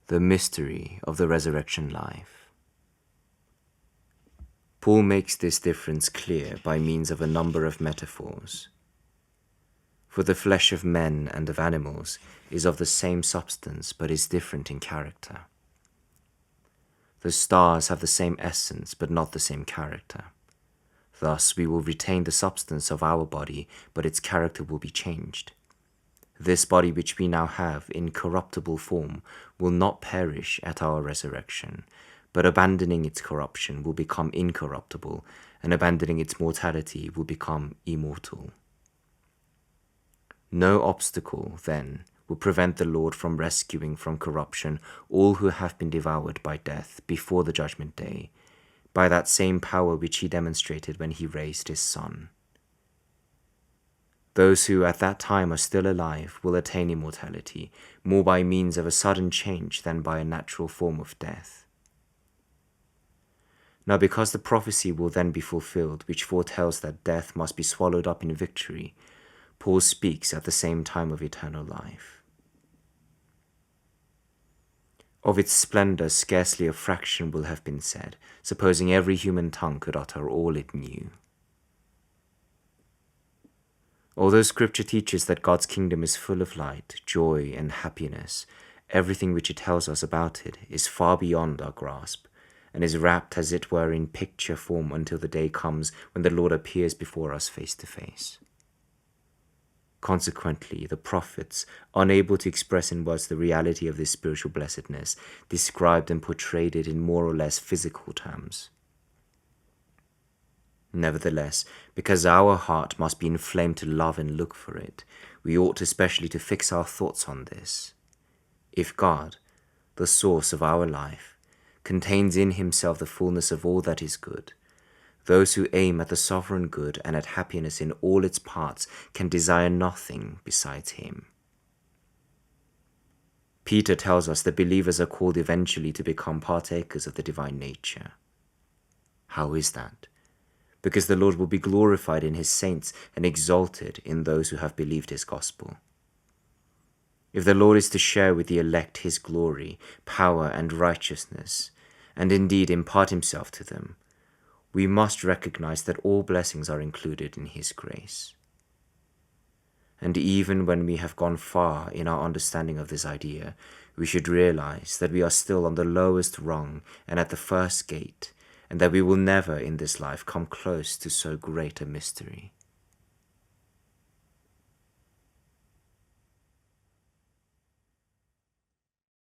The mystery of the resurrection life. Paul makes this difference clear by means of a number of metaphors. For the flesh of men and of animals is of the same substance but is different in character. The stars have the same essence but not the same character. Thus we will retain the substance of our body, but its character will be changed. This body which we now have in corruptible form will not perish at our resurrection, but abandoning its corruption will become incorruptible, and abandoning its mortality will become immortal. No obstacle, then, will prevent the Lord from rescuing from corruption all who have been devoured by death before the judgment day, by that same power which he demonstrated when he raised his Son. Those who at that time are still alive will attain immortality, more by means of a sudden change than by a natural form of death. Now because the prophecy will then be fulfilled, which foretells that death must be swallowed up in victory, Paul speaks at the same time of eternal life. Of its splendor scarcely a fraction will have been said, supposing every human tongue could utter all it knew. Although Scripture teaches that God's kingdom is full of light, joy, and happiness, everything which it tells us about it is far beyond our grasp, and is wrapped as it were in picture form until the day comes when the Lord appears before us face to face. Consequently, the prophets, unable to express in words the reality of this spiritual blessedness, described and portrayed it in more or less physical terms. Nevertheless, because our heart must be inflamed to love and look for it, we ought especially to fix our thoughts on this. If God, the source of our life, contains in himself the fullness of all that is good, those who aim at the sovereign good and at happiness in all its parts can desire nothing besides him. Peter tells us that believers are called eventually to become partakers of the divine nature. How is that? Because the Lord will be glorified in his saints and exalted in those who have believed his gospel. If the Lord is to share with the elect his glory, power, and righteousness, and indeed impart himself to them, we must recognize that all blessings are included in his grace. And even when we have gone far in our understanding of this idea, we should realize that we are still on the lowest rung and at the first gate, and that we will never in this life come close to so great a mystery.